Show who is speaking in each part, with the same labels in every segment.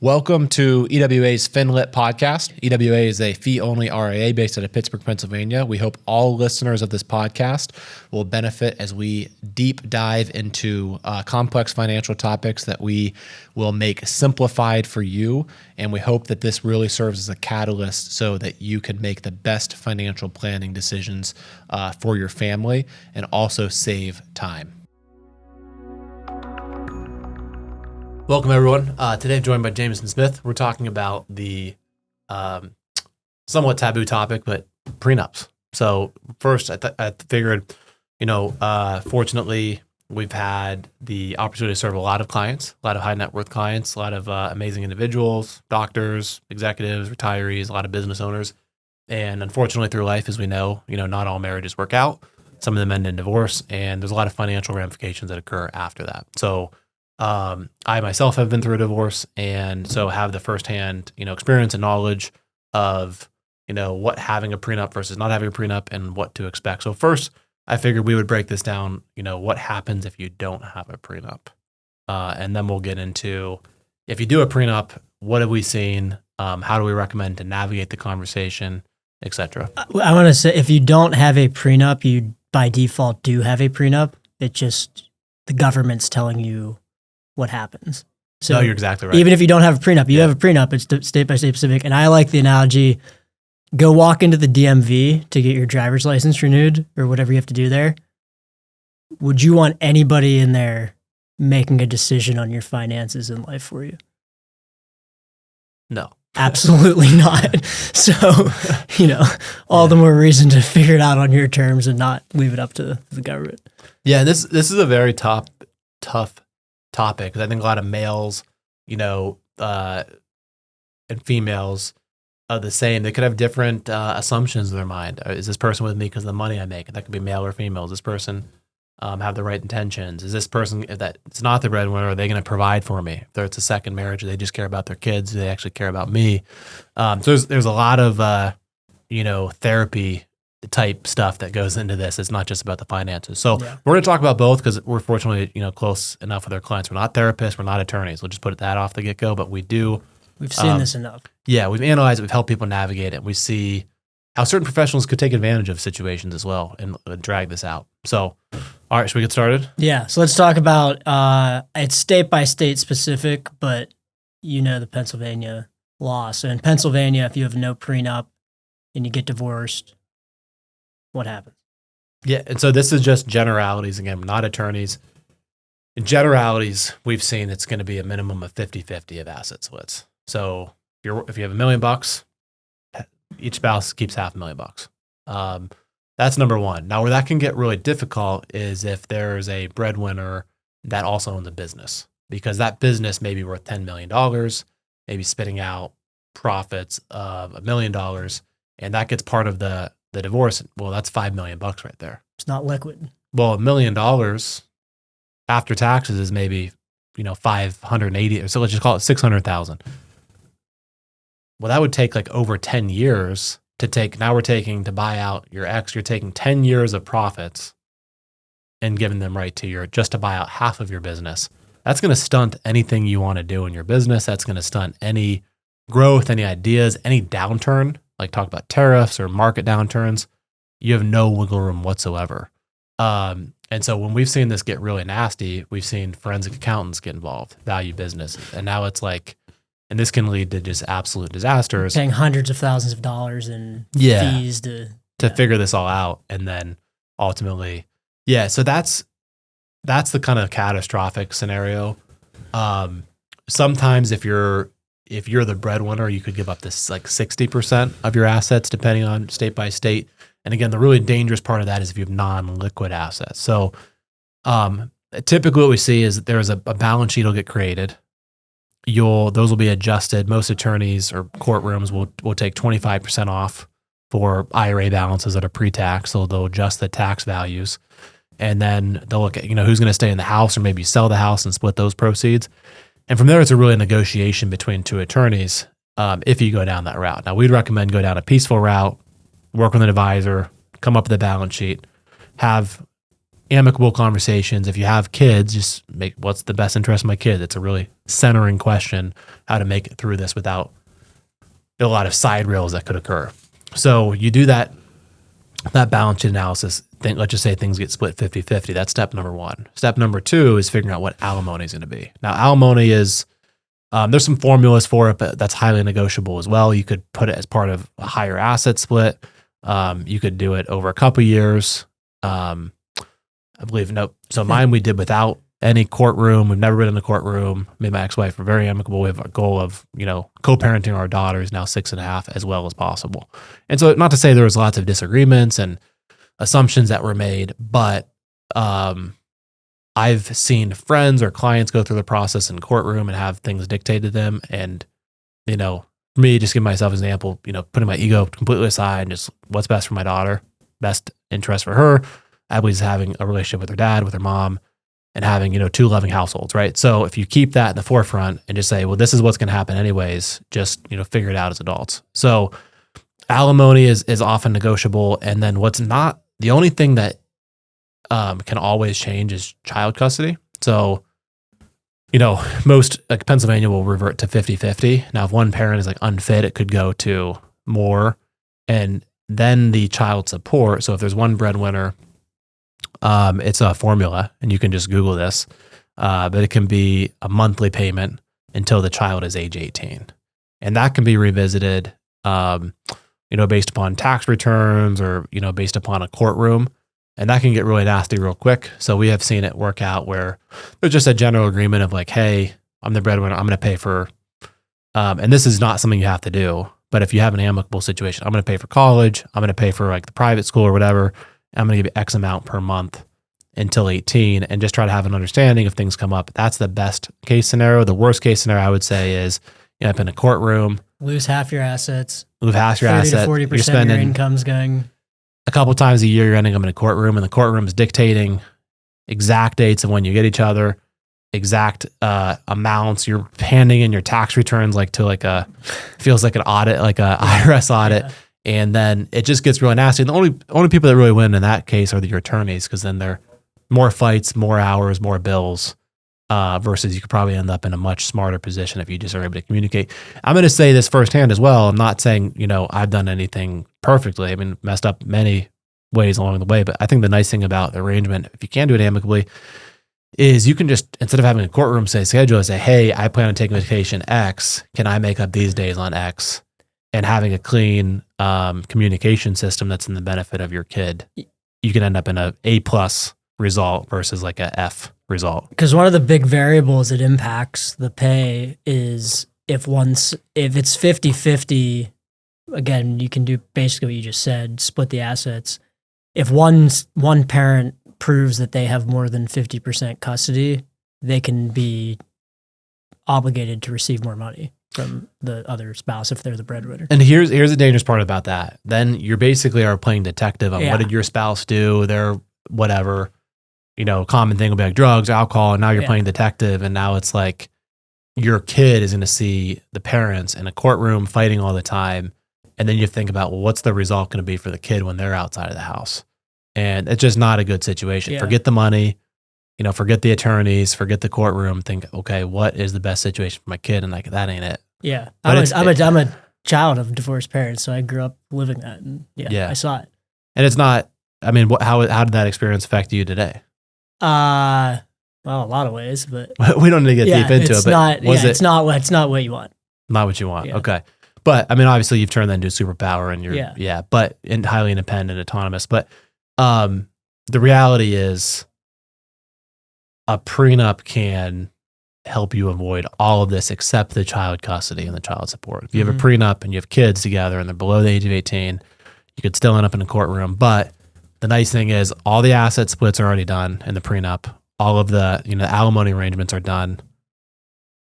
Speaker 1: Welcome to EWA's FIN-LYT podcast. EWA is a fee-only RIA based out of Pittsburgh, Pennsylvania. We hope all listeners of this podcast will benefit as we deep dive into complex financial topics that we will make simplified for you. And we hope that this really serves as a catalyst so that you can make the best financial planning decisions for your family and also save time. Welcome, everyone. Today I'm joined by Jamison Smith. We're talking about the somewhat taboo topic, but prenups. So first, I figured, fortunately, we've had the opportunity to serve a lot of clients, a lot of high net worth clients, a lot of amazing individuals, doctors, executives, retirees, a lot of business owners. And unfortunately, through life, as we know, not all marriages work out. Some of them end in divorce, and there's a lot of financial ramifications that occur after that. So I myself have been through a divorce, and so have the firsthand, experience and knowledge of, what having a prenup versus not having a prenup and what to expect. So first, I figured we would break this down, what happens if you don't have a prenup. And then we'll get into, if you do a prenup, what have we seen? How do we recommend to navigate the conversation, et cetera?
Speaker 2: I want to say, if you don't have a prenup, you by default do have a prenup. It just, the government's telling you what happens. So
Speaker 1: no, you're exactly right.
Speaker 2: Even if you don't have a prenup, you have a prenup. It's state by state specific. And I like the analogy, go walk into the DMV to get your driver's license renewed or whatever you have to do there. Would you want anybody in there making a decision on your finances in life for you?
Speaker 1: No.
Speaker 2: Absolutely not. So, all the more reason to figure it out on your terms and not leave it up to the government.
Speaker 1: Yeah, this is a very tough topic, because I think a lot of males, and females are the same. They could have different assumptions in their mind. Is this person with me because of the money I make? And that could be male or female. Does this person have the right intentions? Is this person, if that it's not the breadwinner, are they going to provide for me? If it's a second marriage, or they just care about their kids, do they actually care about me? So there's a lot of therapy type stuff that goes into this. It's not just about the finances. So we're going to talk about both, because we're fortunately, close enough with our clients. We're not therapists. We're not attorneys. We'll just put that off the get-go, but we've
Speaker 2: seen this enough. Yeah.
Speaker 1: We've analyzed it. We've helped people navigate it. We see how certain professionals could take advantage of situations as well and drag this out. So, all right, should we get started?
Speaker 2: Yeah. So let's talk about, it's state by state specific, but the Pennsylvania law. So in Pennsylvania, if you have no prenup and you get divorced, what happens?
Speaker 1: Yeah, and so this is just generalities. Again, not attorneys. In generalities, we've seen it's going to be a minimum of 50-50 of asset splits. So if you have $1 million, each spouse keeps $500,000. That's number one. Now, where that can get really difficult is if there's a breadwinner that also owns a business, because that business may be worth $10 million, maybe spitting out profits of $1 million, and that gets part of the divorce. Well, that's $5 million right there.
Speaker 2: It's not liquid.
Speaker 1: Well, $1 million after taxes is maybe, 580, so let's just call it 600,000. Well, that would take like over 10 years to take. Now we're taking to buy out your ex. You're taking 10 years of profits and giving them right to just to buy out half of your business. That's going to stunt anything you want to do in your business. That's going to stunt any growth, any ideas, any downturn. Like talk about tariffs or market downturns, you have no wiggle room whatsoever. And so when we've seen this get really nasty, we've seen forensic accountants get involved, value businesses. And now it's like, and this can lead to just absolute disasters.
Speaker 2: Paying hundreds of thousands of dollars in fees to
Speaker 1: figure this all out. And then ultimately, so that's the kind of catastrophic scenario. Sometimes if you're the breadwinner, you could give up this like 60% of your assets, depending on state by state. And again, the really dangerous part of that is if you have non-liquid assets. So typically what we see is that there's a balance sheet will get created. Those will be adjusted. Most attorneys or courtrooms will take 25% off for IRA balances that are pre-tax. So they'll adjust the tax values. And then they'll look at, who's going to stay in the house, or maybe sell the house and split those proceeds. And from there, it's a really negotiation between two attorneys if you go down that route. Now, we'd recommend go down a peaceful route, work with an advisor, come up with a balance sheet, have amicable conversations. If you have kids, just make what's the best interest of my kid. It's a really centering question, how to make it through this without a lot of side rails that could occur. So you do that balance sheet analysis. Let's just say things get split 50-50. That's step number one. Step number two is figuring out what alimony is going to be. Now, alimony is, there's some formulas for it, but that's highly negotiable as well. You could put it as part of a higher asset split. You could do it over a couple years. I believe, nope. So mine we did without any courtroom. We've never been in a courtroom. Me and my ex-wife were very amicable. We have a goal of, co-parenting our daughters, now 6.5, as well as possible. And so not to say there was lots of disagreements and assumptions that were made, but I've seen friends or clients go through the process in courtroom and have things dictated to them. And, for me, just give myself an example, putting my ego completely aside and just what's best for my daughter, best interest for her. Abby's having a relationship with her dad, with her mom, and having, two loving households, right? So if you keep that in the forefront and just say, well, this is what's going to happen anyways, just, figure it out as adults. So alimony is often negotiable. And then what's not, the only thing that can always change is child custody. So, most like Pennsylvania will revert to 50-50. Now, if one parent is like unfit, it could go to more. And then the child support. So if there's one breadwinner, it's a formula, and you can just Google this, but it can be a monthly payment until the child is age 18. And that can be revisited, based upon tax returns or, based upon a courtroom. And that can get really nasty real quick. So we have seen it work out where there's just a general agreement of like, hey, I'm the breadwinner, I'm going to pay for, and this is not something you have to do, but if you have an amicable situation, I'm going to pay for college, I'm going to pay for like the private school or whatever. I'm going to give you X amount per month until 18 and just try to have an understanding if things come up. That's the best case scenario. The worst case scenario I would say is you end up in a courtroom.
Speaker 2: Lose half your assets.
Speaker 1: Lose half your assets.
Speaker 2: 30 to 40% of your income's going.
Speaker 1: A couple times a year you're ending up in a courtroom, and the courtroom is dictating exact dates of when you get each other, exact amounts. You're handing in your tax returns feels like an audit, like a IRS audit. Yeah. And then it just gets really nasty. And the only people that really win in that case are your attorneys, because then they're more fights, more hours, more bills, versus you could probably end up in a much smarter position if you just are able to communicate. I'm going to say this firsthand as well. I'm not saying, I've done anything perfectly. I mean, messed up many ways along the way. But I think the nice thing about the arrangement, if you can do it amicably, is you can just, instead of having a courtroom schedule, say, hey, I plan on taking vacation X. Can I make up these days on X? And having a clean communication system that's in the benefit of your kid, you can end up in a A+ result versus like a F result. Because
Speaker 2: one of the big variables that impacts the pay is if it's 50-50, again, you can do basically what you just said, split the assets. If one parent proves that they have more than 50% custody, they can be obligated to receive more money from the other spouse if they're the breadwinner.
Speaker 1: And here's the dangerous part about that. Then you basically are playing detective on what did your spouse do, their whatever, common thing will be like drugs, alcohol, and now you're playing detective, and now it's like your kid is going to see the parents in a courtroom fighting all the time, and then you think about, well, what's the result going to be for the kid when they're outside of the house? And it's just not a good situation. Yeah. Forget the money, forget the attorneys, forget the courtroom. Think, okay, what is the best situation for my kid? And like, that ain't it.
Speaker 2: Yeah. I'm a child of divorced parents, so I grew up living that. And I saw it.
Speaker 1: And it's not, I mean, how did that experience affect you today?
Speaker 2: Well, a lot of ways, but
Speaker 1: we don't need to get deep into it. But
Speaker 2: it's not what you want.
Speaker 1: Not what you want. Yeah. Okay. But I mean, obviously you've turned that into a superpower and you're, but highly independent, autonomous. But the reality is a prenup can help you avoid all of this except the child custody and the child support. If you have a prenup and you have kids together and they're below the age of 18, you could still end up in a courtroom. But the nice thing is all the asset splits are already done in the prenup. All of the, the alimony arrangements are done.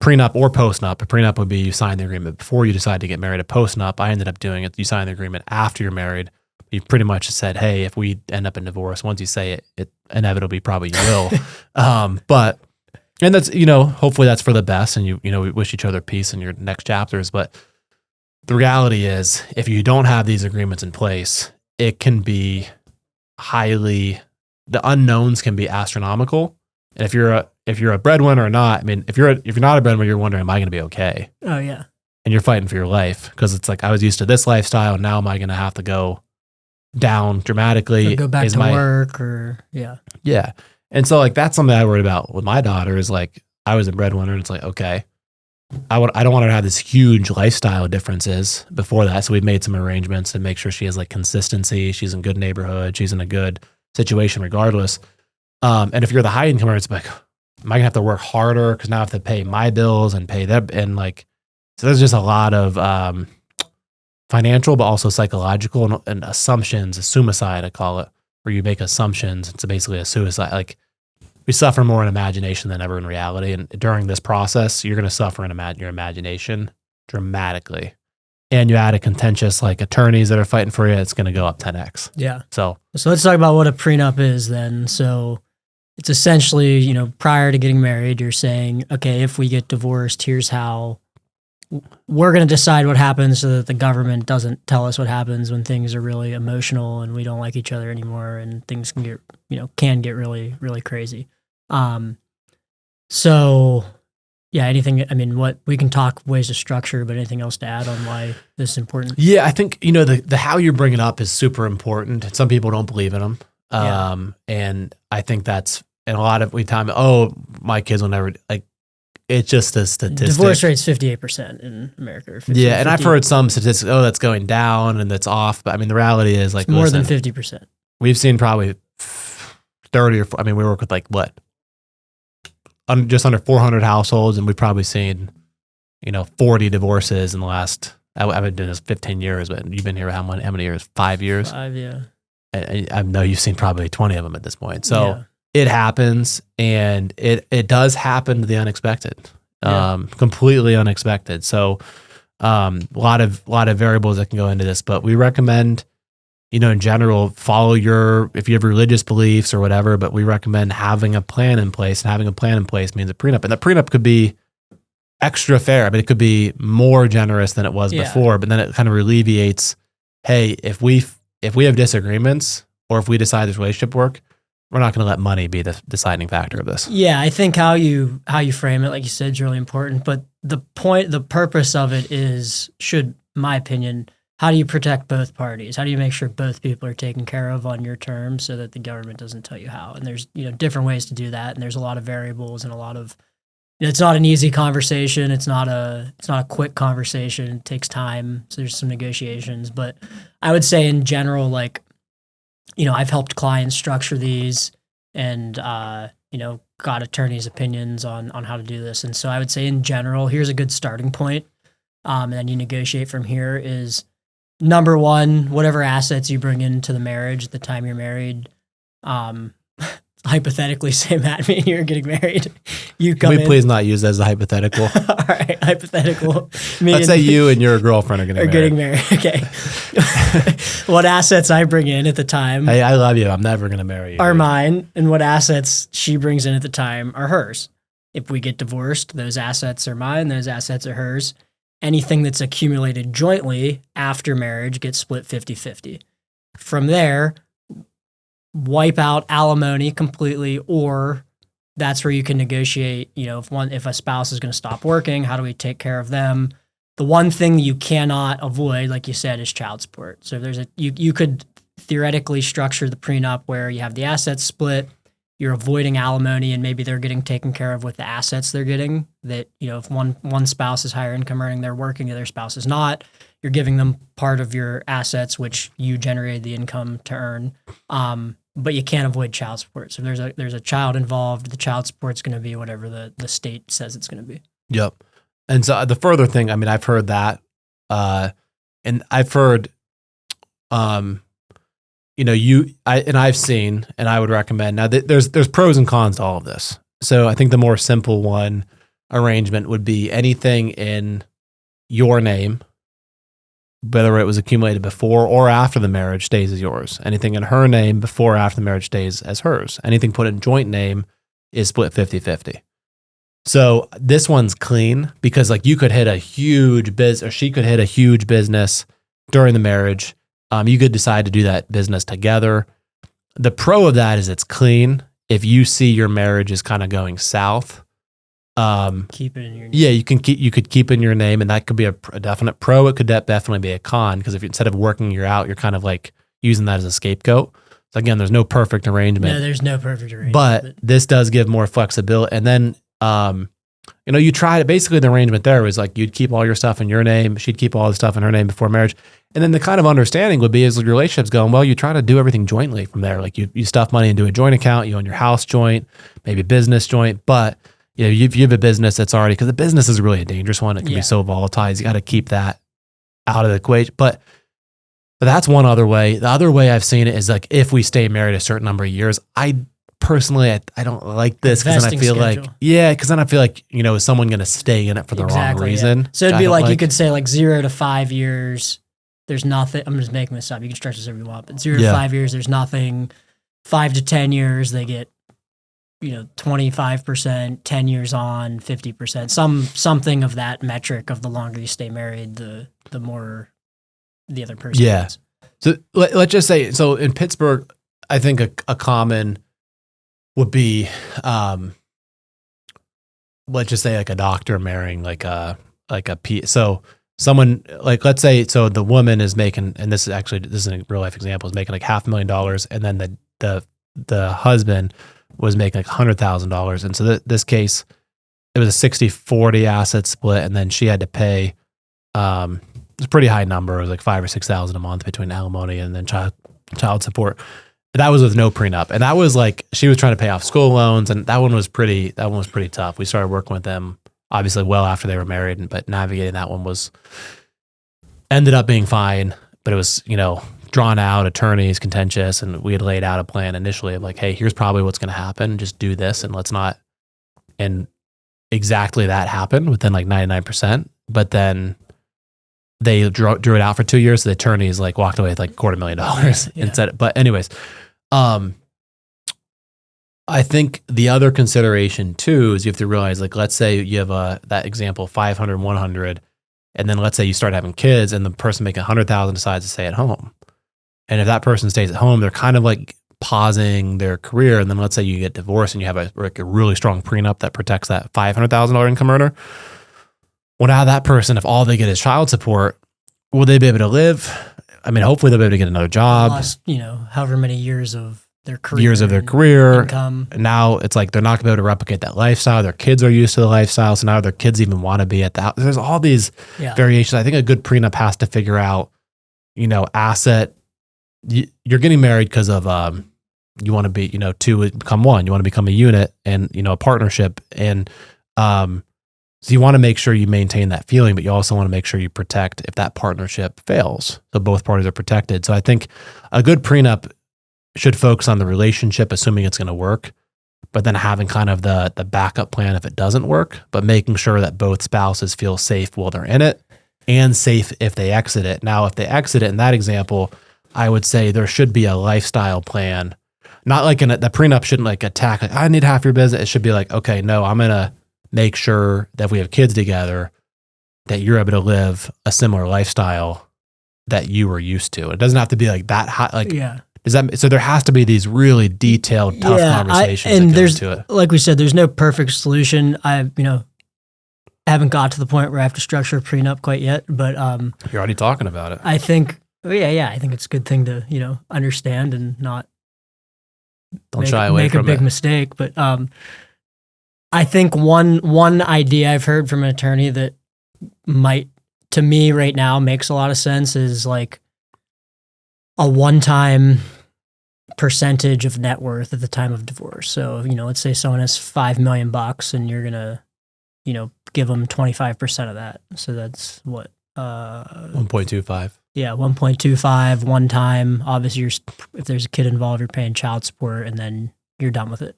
Speaker 1: Prenup or postnup. A prenup would be you sign the agreement before you decide to get married. A postnup, I ended up doing it. You sign the agreement after you're married. You pretty much said, hey, if we end up in divorce, once you say it, it inevitably probably you will. And that's, hopefully that's for the best, and we wish each other peace in your next chapters. But the reality is, if you don't have these agreements in place, it can be highly the unknowns can be astronomical. And if you're a breadwinner or not, I mean, if you're not a breadwinner, you're wondering, am I going to be okay?
Speaker 2: Oh yeah.
Speaker 1: And you're fighting for your life because it's like, I was used to this lifestyle. Now am I going to have to go down dramatically?
Speaker 2: Or go back to work or yeah.
Speaker 1: Yeah. And so like, that's something I worried about with my daughter is like, I was a breadwinner and it's like, okay, I don't want her to have this huge lifestyle differences before that. So we've made some arrangements to make sure she has like consistency. She's in good neighborhood. She's in a good situation regardless. And if you're the high incomer, it's like, am I gonna have to work harder? Cause now I have to pay my bills and pay them. And like, so there's just a lot of, financial, but also psychological and assumptions, a suicide, I call it, where you make assumptions. It's basically a suicide. Like we suffer more in imagination than ever in reality. And during this process, you're going to suffer in your imagination dramatically. And you add a contentious, like attorneys that are fighting for you, it's going to go up 10x.
Speaker 2: Yeah.
Speaker 1: So
Speaker 2: let's talk about what a prenup is then. So it's essentially, you know, prior to getting married, you're saying, okay, if we get divorced, here's how we're going to decide what happens so that the government doesn't tell us what happens when things are really emotional and we don't like each other anymore and things can get really, really crazy. So yeah, anything, I mean, what we can talk ways to structure, but anything else to add on why this is important?
Speaker 1: Yeah, I think, you know, the how you bring it up is super important. Some people don't believe in them. And I think that's, and a lot of time, oh, my kids will never, like, it's just a statistic.
Speaker 2: Divorce rate's 58% in America. 50,
Speaker 1: yeah, and I've heard some statistics, oh, that's going down and that's off. But I mean, the reality is like,
Speaker 2: it's more than 50%.
Speaker 1: We've seen probably 30 or, I mean, we work with like what? Just under 400 households, and we've probably seen, 40 divorces in the last, I've been doing this 15 years, but you've been here how many years? 5 years?
Speaker 2: 5, yeah.
Speaker 1: I know you've seen probably 20 of them at this point. So it happens, and it does happen to the unexpected, completely unexpected. So a lot of variables that can go into this, but we recommend, in general, follow if you have religious beliefs or whatever, but we recommend having a plan in place, and having a plan in place means a prenup. And the prenup could be extra fair. I mean, it could be more generous than it was before, but then it kind of alleviates, hey, if we have disagreements or if we decide this relationship work, we're not going to let money be the deciding factor of this.
Speaker 2: Yeah, I think how you frame it, like you said, is really important. But the purpose of it should, my opinion, how do you protect both parties? How do you make sure both people are taken care of on your terms so that the government doesn't tell you how? And there's different ways to do that, and there's a lot of variables and a lot of. It's not an easy conversation. It's not a quick conversation. It takes time. So there's some negotiations, but I would say in general, like, I've helped clients structure these and, got attorneys' opinions on how to do this. And so I would say in general, here's a good starting point. And then you negotiate from here is number one, whatever assets you bring into the marriage at the time you're married, hypothetically, say, Matt, me and you are getting married. You come in. Can we
Speaker 1: please not use that as a hypothetical?
Speaker 2: All right, hypothetical.
Speaker 1: Let's say you and your girlfriend are getting married.
Speaker 2: Okay. What assets I bring in at the time.
Speaker 1: Hey, I love you. I'm never going to marry you.
Speaker 2: Are mine, and what assets she brings in at the time are hers. If we get divorced, those assets are mine, those assets are hers. Anything that's accumulated jointly after marriage gets split 50-50. From there, wipe out alimony completely, or that's where you can negotiate, if a spouse is going to stop working, how do we take care of them? The one thing you cannot avoid, like you said, is child support. So if you could theoretically structure the prenup where you have the assets split, you're avoiding alimony, and maybe they're getting taken care of with the assets they're getting. That, if one spouse is higher income earning, they're working, the other spouse is not. You're giving them part of your assets, which you generated the income to earn. But you can't avoid child support. So if there's a child involved, the child support's going to be whatever the state says it's going to be.
Speaker 1: Yep. And so the further thing, I mean, I've heard that, and I've heard, I've seen, and I would recommend. Now, there's pros and cons to all of this. So I think the more simple one arrangement would be anything in your name, whether it was accumulated before or after the marriage, stays as yours. Anything in her name before or after the marriage stays as hers. Anything put in joint name is split 50-50. So this one's clean because, like, you could hit a huge business, or she could hit a huge business during the marriage. You could decide to do that business together. The pro of that is it's clean. If you see your marriage is kind of going south,
Speaker 2: Keep it in your name.
Speaker 1: yeah, you could keep in your name, and that could be a definite pro. It could definitely be a con, because if instead of working you out, you're kind of like using that as a scapegoat. So again, there's no perfect arrangement.
Speaker 2: No, there's no perfect arrangement.
Speaker 1: But this does give more flexibility. And then, you tried it. Basically, the arrangement there was like you'd keep all your stuff in your name. She'd keep all the stuff in her name before marriage. And then the kind of understanding would be as the relationship's going, well, you try to do everything jointly from there. Like you stuff money into a joint account, you own your house joint, maybe business joint. But you have a business that's already, because the business is really a dangerous one. It can be so volatile. You got to keep that out of the equation. But that's one other way. The other way I've seen it is like if we stay married a certain number of years, I personally don't like this, because then I feel because then I feel like, is someone going to stay in it for the wrong reason?
Speaker 2: Yeah. So it'd be like you could say like 0 to 5 years, there's nothing. I'm just making this up. You can stretch this if you want, but 0 to 5 years, there's nothing. 5 to 10 years, they get 25%, 10 years on, 50%, something of that metric of the longer you stay married, the more the other person gets.
Speaker 1: So let's just say, so in Pittsburgh, I think a common would be, let's just say like a doctor marrying so someone like, let's say, so the woman is making, and this is a real life example, is making like $500,000, and then the husband was making like $100,000. And so this case, it was a 60-40 asset split. And then she had to pay, it was a pretty high number. It was like $5,000 or $6,000 a month between alimony and then child support. That was with no prenup. And that was like, she was trying to pay off school loans. And that one was pretty tough. We started working with them obviously well after they were married, but navigating that one ended up being fine, but it was, drawn out, attorneys, contentious, and we had laid out a plan initially of like, hey, here's probably what's going to happen. Just do this, and let's not. And exactly that happened within like 99%. But then they drew it out for 2 years. So the attorneys like walked away with like $250,000 instead. But anyways, I think the other consideration too is you have to realize, like, let's say you have that example 500, 100, and then let's say you start having kids, and the person making 100,000 decides to stay at home. And if that person stays at home, they're kind of like pausing their career. And then let's say you get divorced and you have a really strong prenup that protects that $500,000 income earner. Well, now that person, if all they get is child support, will they be able to live? I mean, hopefully they'll be able to get another job.
Speaker 2: Lost, however many years of their career. Income.
Speaker 1: And now it's like they're not going to be able to replicate that lifestyle. Their kids are used to the lifestyle. So now their kids even want to be at the house. There's all these variations. I think a good prenup has to figure out, asset. You're getting married because of you want to be, two become one. You want to become a unit and a partnership, and so you want to make sure you maintain that feeling, but you also want to make sure you protect if that partnership fails, so both parties are protected. So I think a good prenup should focus on the relationship, assuming it's going to work, but then having kind of the backup plan if it doesn't work, but making sure that both spouses feel safe while they're in it and safe if they exit it. Now, if they exit it in that example, I would say there should be a lifestyle plan. Not like the prenup shouldn't like attack, like, I need half your business. It should be like, okay, no, I'm going to make sure that if we have kids together, that you're able to live a similar lifestyle that you were used to. It doesn't have to be like that high. Like, so there has to be these really detailed, tough conversations
Speaker 2: and
Speaker 1: that
Speaker 2: there's,
Speaker 1: go into it.
Speaker 2: Like we said, there's no perfect solution. I haven't got to the point where I have to structure a prenup quite yet, but
Speaker 1: you're already talking about it.
Speaker 2: I think, I think it's a good thing to, understand and not
Speaker 1: shy away
Speaker 2: make
Speaker 1: from
Speaker 2: a big
Speaker 1: it.
Speaker 2: mistake. But I think one idea I've heard from an attorney that might, to me right now, makes a lot of sense is like a one-time percentage of net worth at the time of divorce. So, let's say someone has $5 million and you're going to, give them 25% of that. So that's what?
Speaker 1: 1.25.
Speaker 2: Yeah, 1.25 one time. Obviously, if there's a kid involved, you're paying child support, and then you're done with it.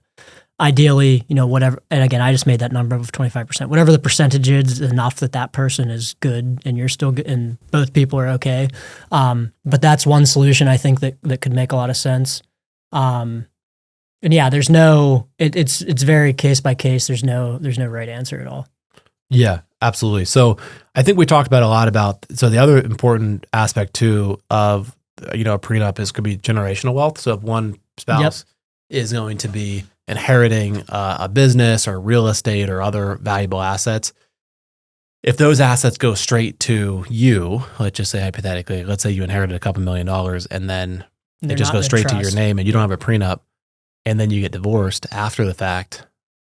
Speaker 2: Ideally, whatever. And again, I just made that number of 25%. Whatever the percentage is, enough that person is good, and you're still good, and both people are okay. But that's one solution I think that could make a lot of sense. And yeah, there's no. It's very case by case. There's no right answer at all.
Speaker 1: Yeah, absolutely. So I think we talked about a lot about, so the other important aspect too of, a prenup could be generational wealth. So if one spouse is going to be inheriting a business or real estate or other valuable assets. If those assets go straight to you, let's just say hypothetically, let's say you inherited a couple $1 million and then it just goes straight to your name and you don't have a prenup, and then you get divorced after the fact,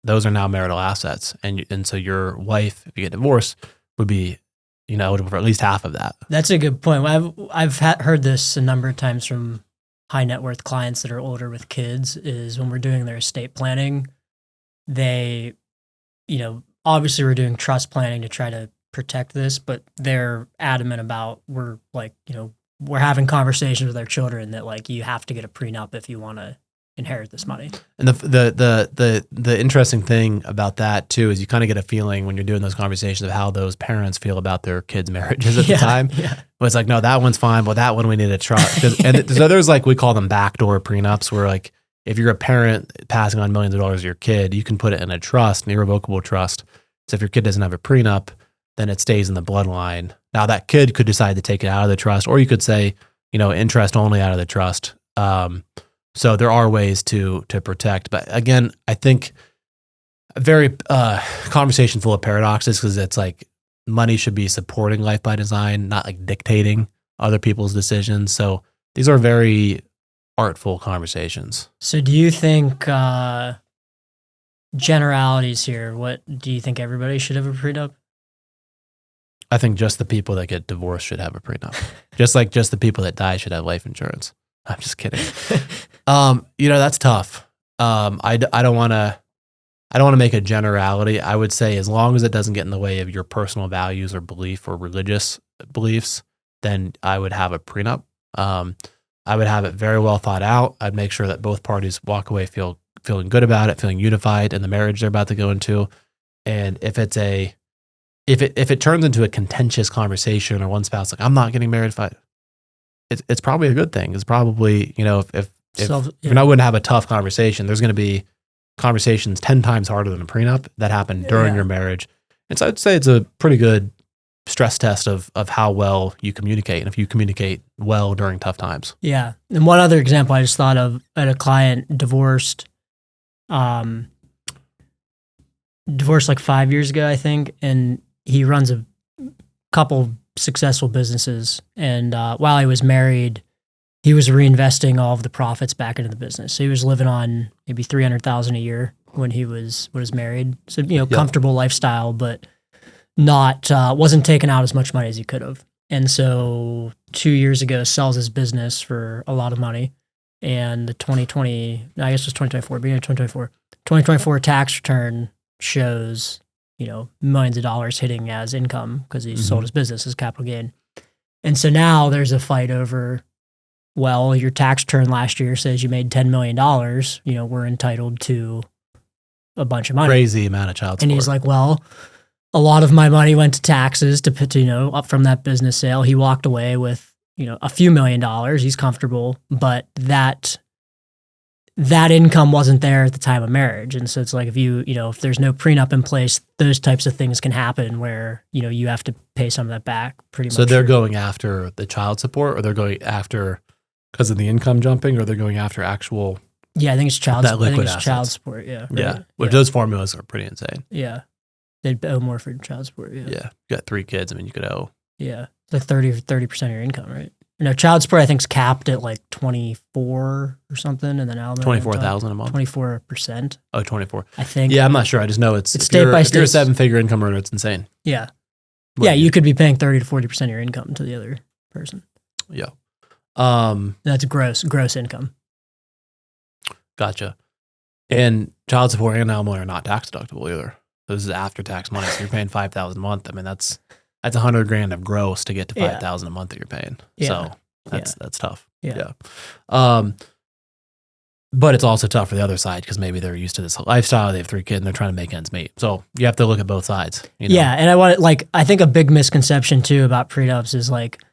Speaker 1: those are now marital assets. And so your wife, if you get divorced, would be, eligible for at least half of that.
Speaker 2: That's a good point. I've heard this a number of times from high net worth clients that are older with kids, is when we're doing their estate planning, they, obviously we're doing trust planning to try to protect this, but they're adamant about, we're having conversations with our children that like, you have to get a prenup if you want to inherit this money.
Speaker 1: And the interesting thing about that too is you kind of get a feeling when you're doing those conversations of how those parents feel about their kids' marriages at the time.
Speaker 2: Yeah.
Speaker 1: But it's like, no, that one's fine, but that one we need to try. And so there's like, we call them backdoor prenups, where like if you're a parent passing on millions of dollars to your kid, you can put it in a trust, an irrevocable trust. So if your kid doesn't have a prenup, then it stays in the bloodline. Now that kid could decide to take it out of the trust, or you could say, interest only out of the trust. So there are ways to protect. But again, I think a very conversation full of paradoxes, because it's like money should be supporting life by design, not like dictating other people's decisions. So these are very artful conversations.
Speaker 2: So do you think generalities here, what do you think everybody should have a prenup?
Speaker 1: I think just the people that get divorced should have a prenup. just the people that die should have life insurance. I'm just kidding. That's tough. I don't want to make a generality. I would say as long as it doesn't get in the way of your personal values or belief or religious beliefs, then I would have a prenup. I would have it very well thought out. I'd make sure that both parties walk away feeling good about it, feeling unified in the marriage they're about to go into. And if it turns into a contentious conversation, or one spouse like, I'm not getting married, it's probably a good thing. It's probably, if I wouldn't have a tough conversation, there's going to be conversations 10 times harder than a prenup that happen during your marriage. And so I'd say it's a pretty good stress test of how well you communicate, and if you communicate well during tough times. Yeah.
Speaker 2: And one other example I just thought of, I had a client divorced like 5 years ago, I think, and he runs a couple successful businesses. And while he was married, he was reinvesting all of the profits back into the business. So he was living on maybe $300,000 a year when he was married. So comfortable lifestyle, but not wasn't taking out as much money as he could have. And so 2 years ago, sells his business for a lot of money. And the 2024 tax return shows millions of dollars hitting as income because he sold his business as capital gain. And so now there's a fight over, well, your tax return last year says you made $10 million. We're entitled to a bunch of money.
Speaker 1: Crazy amount of child support.
Speaker 2: And he's like, well, a lot of my money went to taxes to put, up from that business sale. He walked away with, a few $1 million. He's comfortable, but that income wasn't there at the time of marriage. And so it's like, if there's no prenup in place, those types of things can happen where, you have to pay some of that back pretty much.
Speaker 1: So they're going after the child support, or they're going after because of the income jumping, or they're going after actual.
Speaker 2: Yeah, I think it's child
Speaker 1: assets.
Speaker 2: Support. Yeah. Right?
Speaker 1: Yeah. Which those formulas are pretty insane.
Speaker 2: Yeah. They'd owe more for child support. Yeah.
Speaker 1: Yeah. You got 3 kids. You could owe.
Speaker 2: Yeah. It's like 30% of your income, right? Child support I think is capped at like 24 or something, and then alimony
Speaker 1: 24,000 a month.
Speaker 2: 24%.
Speaker 1: Oh, 24.
Speaker 2: I think.
Speaker 1: Yeah, I'm not sure. I just know it's
Speaker 2: state by state.
Speaker 1: If you're a 7-figure income earner, it's insane.
Speaker 2: Yeah. Yeah, you could be paying 30 to 40% of your income to the other person.
Speaker 1: Yeah.
Speaker 2: That's gross income.
Speaker 1: Gotcha. And child support and alimony are not tax deductible either. This is after tax money. So you're paying $5,000 a month. That's $100,000 of gross to get to $5,000 a month that you're paying.
Speaker 2: Yeah.
Speaker 1: So that's tough.
Speaker 2: Yeah.
Speaker 1: But it's also tough for the other side because maybe they're used to this lifestyle. They have 3 kids and they're trying to make ends meet. So you have to look at both sides.
Speaker 2: Yeah. And I think a big misconception too about prenups is like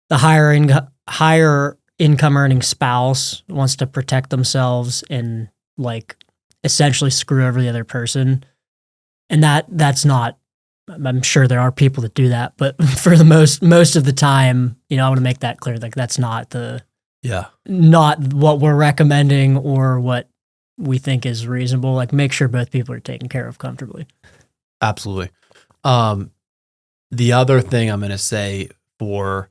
Speaker 2: the higher income earning spouse wants to protect themselves and like essentially screw over the other person. And that's not, I'm sure there are people that do that, but for the most of the time, I want to make that clear. Like that's not the
Speaker 1: Yeah,
Speaker 2: not what we're recommending or what we think is reasonable. Like make sure both people are taken care of comfortably.
Speaker 1: absolutely. The other thing I'm going to say for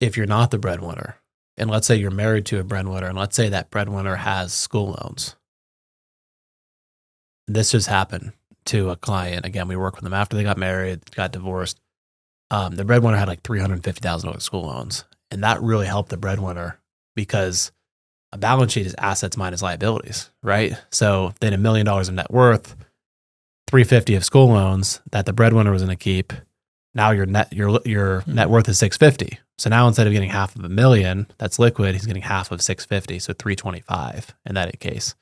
Speaker 1: if you're not the breadwinner, and let's say you're married to a breadwinner, and let's say that breadwinner has school loans. This just happened to a client. Again, we worked with them after they got married, got divorced. The breadwinner had like $350,000 school loans. And that really helped the breadwinner because a balance sheet is assets minus liabilities, right? So they had $1 million of net worth, 350 of school loans that the breadwinner was going to keep. Now your net worth is 650. So now instead of getting half of $1 million that's liquid, he's getting half of 650, so 325 in that case.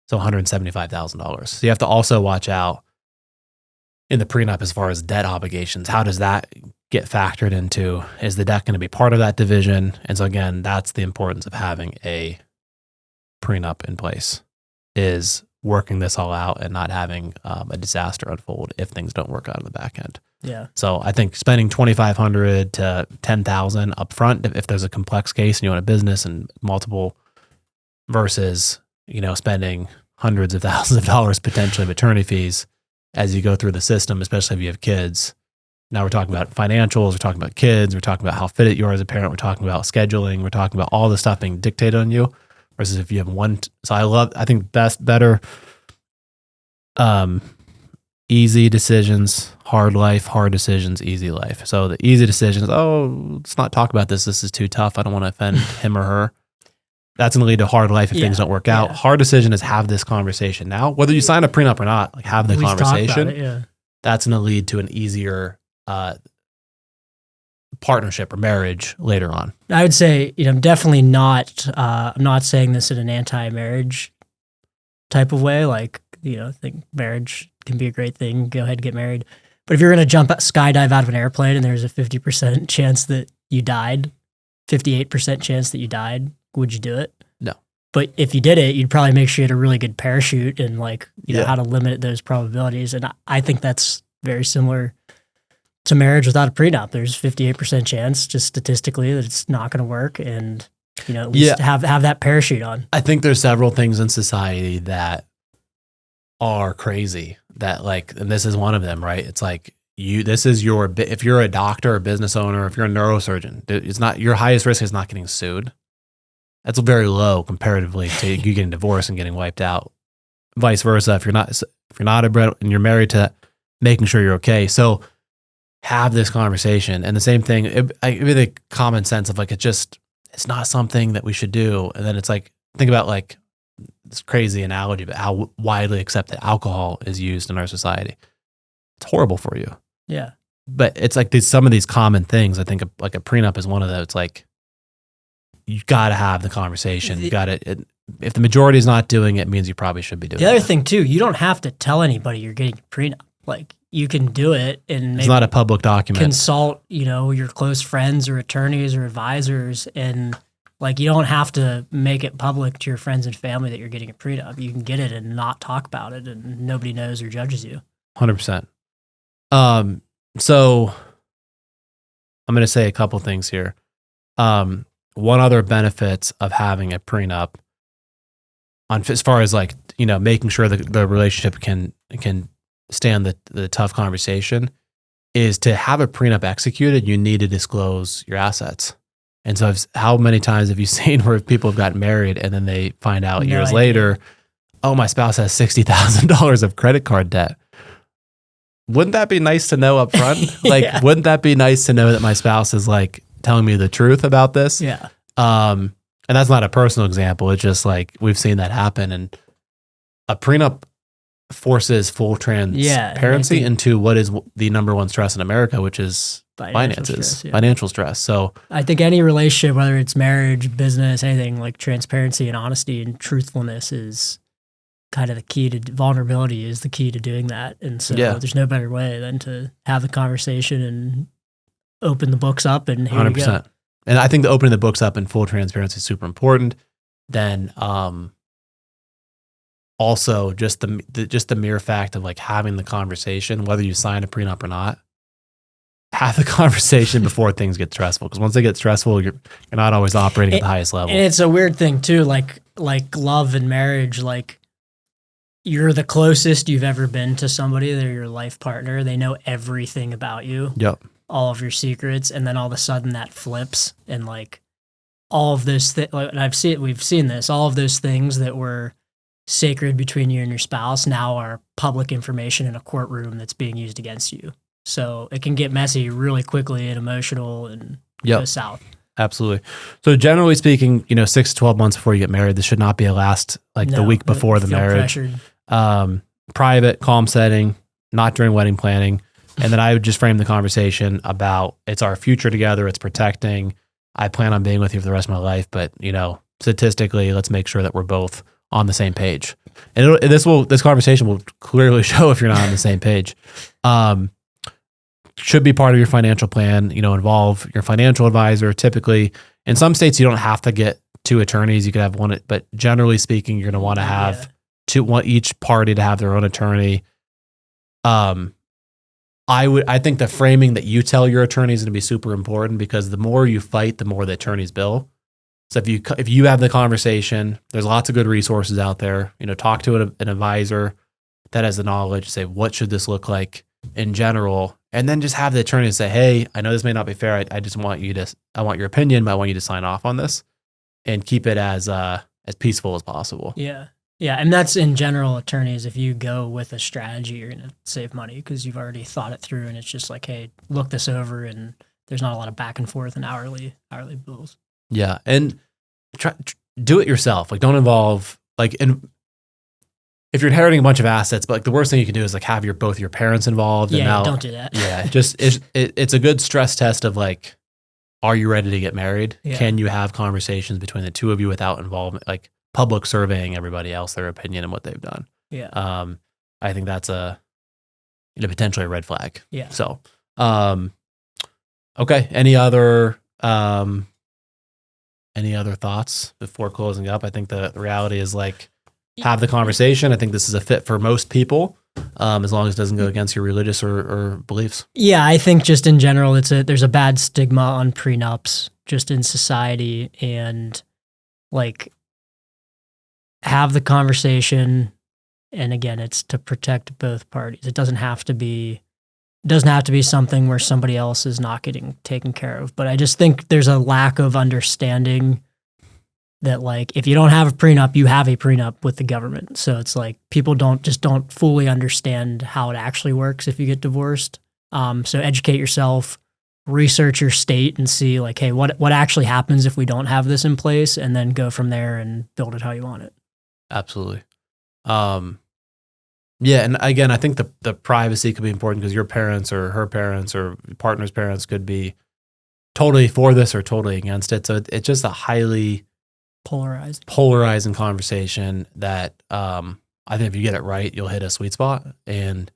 Speaker 1: So $175,000. So you have to also watch out in the prenup as far as debt obligations. How does that get factored into? Is the debt going to be part of that division? And so again, that's the importance of having a prenup in place, is working this all out and not having a disaster unfold if things don't work out on the back end.
Speaker 2: Yeah.
Speaker 1: So I think spending $2,500 to $10,000 upfront if there's a complex case and you own a business and multiple, versus spending hundreds of thousands of dollars potentially of attorney fees as you go through the system, especially if you have kids. Now we're talking about financials, we're talking about kids, we're talking about how fit you are as a parent, we're talking about scheduling, we're talking about all the stuff being dictated on you, versus if you have one. So I think better, easy decisions, hard life, hard decisions, easy life. So the easy decisions, let's not talk about this. This is too tough. I don't want to offend him or her. That's going to lead to hard life if things don't work out. Hard decision is have this conversation now, whether you sign a prenup or not, like have the conversation. That's going to lead to an easier partnership or marriage later on.
Speaker 2: I would say, I'm definitely not, I'm not saying this in an anti-marriage type of way. Like, I think marriage can be a great thing. Go ahead and get married. But if you're going to skydive out of an airplane and there's a 50% chance that you died, 58% chance that you died, would you do it?
Speaker 1: No.
Speaker 2: But if you did it, you'd probably make sure you had a really good parachute and know how to limit those probabilities. And I think that's very similar to marriage without a prenup. There's 58% chance just statistically that it's not going to work. And, at least have that parachute on.
Speaker 1: I think there's several things in society that are crazy that and this is one of them, right? It's like if you're a doctor or business owner, if you're a neurosurgeon, it's not your highest risk is not getting sued. That's very low comparatively to you getting divorced and getting wiped out. Vice versa, if you're not a bread and you're married to making sure you're okay. So have this conversation. And the same thing, the common sense of it's not something that we should do. And then it's think about this crazy analogy, but how widely accepted alcohol is used in our society. It's horrible for you.
Speaker 2: Yeah.
Speaker 1: But it's some of these common things. I think a prenup is one of those. It's you got to have the conversation. You got to. If the majority is not doing it, means you probably should be doing it.
Speaker 2: The other thing too, you don't have to tell anybody you're getting a prenup. You can do it and maybe
Speaker 1: it's not a public document.
Speaker 2: Consult, your close friends or attorneys or advisors, and you don't have to make it public to your friends and family that you're getting a prenup. You can get it and not talk about it, and nobody knows or judges you.
Speaker 1: 100%. So I'm going to say a couple things here. One other benefits of having a prenup as far as making sure that the relationship can stand the tough conversation is to have a prenup executed. You need to disclose your assets. And so how many times have you seen where people have gotten married and then they find out years later, my spouse has $60,000 of credit card debt. Wouldn't that be nice to know up front? Wouldn't that be nice to know that my spouse is telling me the truth about this?
Speaker 2: Yeah.
Speaker 1: And that's not a personal example. It's just we've seen that happen. And a prenup forces full transparency into what is the number one stress in America, which is financial stress. So
Speaker 2: I think any relationship, whether it's marriage, business, anything, transparency and honesty and truthfulness is kind of the key to vulnerability is the key to doing that. And so there's no better way than to have the conversation and open the books up and here 100%. You go.
Speaker 1: And I think the opening the books up and full transparency is super important. Then also just the mere fact of having the conversation, whether you sign a prenup or not, have the conversation before things get stressful. Because once they get stressful, you're not always operating at the highest level.
Speaker 2: And it's a weird thing too, like love and marriage, like you're the closest you've ever been to somebody. They're your life partner. They know everything about you.
Speaker 1: Yep.
Speaker 2: All of your secrets. And then all of a sudden that flips and like all of those things, like, and we've seen this, all of those things that were sacred between you and your spouse now are public information in a courtroom that's being used against you. So it can get messy really quickly and emotional and go south.
Speaker 1: Absolutely. So generally speaking, 6 to 12 months before you get married, this should not be a last, the week before the marriage. Private, calm setting, not during wedding planning. And then I would just frame the conversation about it's our future together. It's protecting. I plan on being with you for the rest of my life, but statistically, let's make sure that we're both on the same page. And this conversation will clearly show if you're not on the same page. Should be part of your financial plan, involve your financial advisor. Typically, in some states, you don't have to get 2 attorneys. You could have one, but generally speaking, you're going to want to have each party to have their own attorney. I think the framing that you tell your attorney is going to be super important, because the more you fight, the more the attorneys bill. So if you have the conversation, there's lots of good resources out there. Talk to an advisor that has the knowledge. Say, what should this look like in general? And then just have the attorney say, hey, I know this may not be fair. I just want I want your opinion, but I want you to sign off on this, and keep it as peaceful as possible.
Speaker 2: Yeah. Yeah. And that's in general, attorneys, if you go with a strategy, you're going to save money because you've already thought it through, and it's just like, hey, look this over, and there's not a lot of back and forth and hourly bills. Yeah.
Speaker 1: And do it yourself. Don't involve, if you're inheriting a bunch of assets, but the worst thing you can do is have both your parents involved.
Speaker 2: Yeah,
Speaker 1: and now,
Speaker 2: don't do that.
Speaker 1: Yeah, it's a good stress test of are you ready to get married? Yeah. Can you have conversations between the two of you without involvement, public surveying everybody else, their opinion and what they've done?
Speaker 2: Yeah.
Speaker 1: I think that's potentially a red flag.
Speaker 2: Yeah.
Speaker 1: So, okay. Any other thoughts before closing up? I think the reality is have the conversation. I think this is a fit for most people, as long as it doesn't go against your religious or beliefs.
Speaker 2: Yeah, I think just in general, there's a bad stigma on prenups just in society, and have the conversation. And again, it's to protect both parties. It doesn't have to be something where somebody else is not getting taken care of. But I just think there's a lack of understanding that if you don't have a prenup, you have a prenup with the government. So it's people don't fully understand how it actually works if you get divorced. So educate yourself, research your state, and see hey, what actually happens if we don't have this in place, and then go from there and build it how you want it.
Speaker 1: Absolutely. Yeah. And again, I think the privacy could be important, because your parents or her parents or partner's parents could be totally for this or totally against it. So it's just a highly polarizing conversation that I think if you get it right, you'll hit a sweet spot. And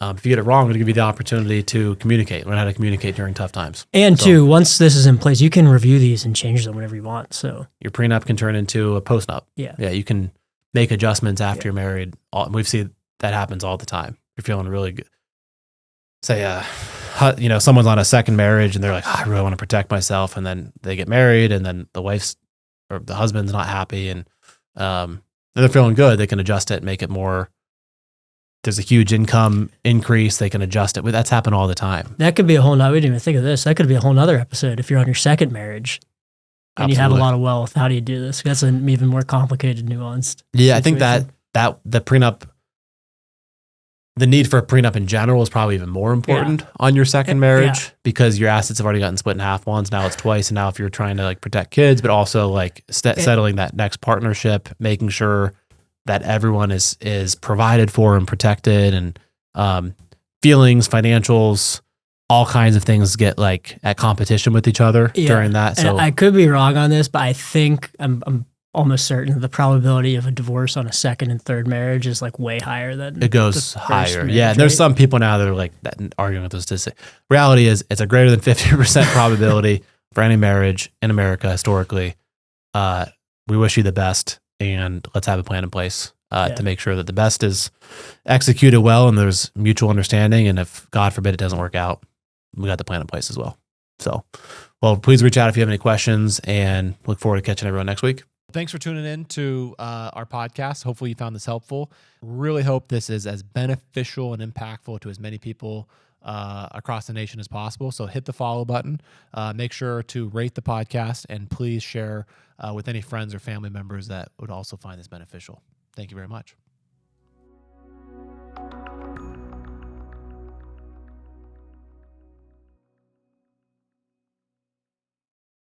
Speaker 1: if you get it wrong, it'll give you the opportunity to learn how to communicate during tough times. And
Speaker 2: too, once this is in place, you can review these and change them whenever you want. So
Speaker 1: your prenup can turn into a postnup.
Speaker 2: Yeah.
Speaker 1: Yeah. You can make adjustments after you're married. We've seen that happens all the time. You're feeling really good. Say, someone's on a second marriage and they're like, I really want to protect myself. And then they get married, and then the wife's or the husband's not happy, and they're feeling good. They can adjust it, make it more. There's a huge income increase. They can adjust it. That's happened all the time.
Speaker 2: That could be a whole nother, we didn't even think of this. That could be a whole nother episode. If you're on your second marriage and you have a lot of wealth, how do you do this? That's an even more complicated, nuanced situation.
Speaker 1: I think that the prenup, the need for a prenup in general is probably even more important on your second marriage, because your assets have already gotten split in half once. Now it's twice. And now if you're trying to protect kids, but also settling that next partnership, making sure that everyone is provided for and protected, and feelings, financials, all kinds of things get at competition with each other during that. So
Speaker 2: and I could be wrong on this, but I think I'm almost certain the probability of a divorce on a second and third marriage is way higher than
Speaker 1: it goes higher. Yeah. And there's some people now that are that arguing with those statistics. Reality is it's a greater than 50% probability for any marriage in America historically. We wish you the best, and let's have a plan in place to make sure that the best is executed well and there's mutual understanding. And if God forbid it doesn't work out, we got the plan in place as well. So, well, please reach out if you have any questions, and look forward to catching everyone next week. Thanks for tuning in to our podcast. Hopefully you found this helpful. Really hope this is as beneficial and impactful to as many people across the nation as possible. So hit the follow button. Make sure to rate the podcast, and please share with any friends or family members that would also find this beneficial. Thank you very much.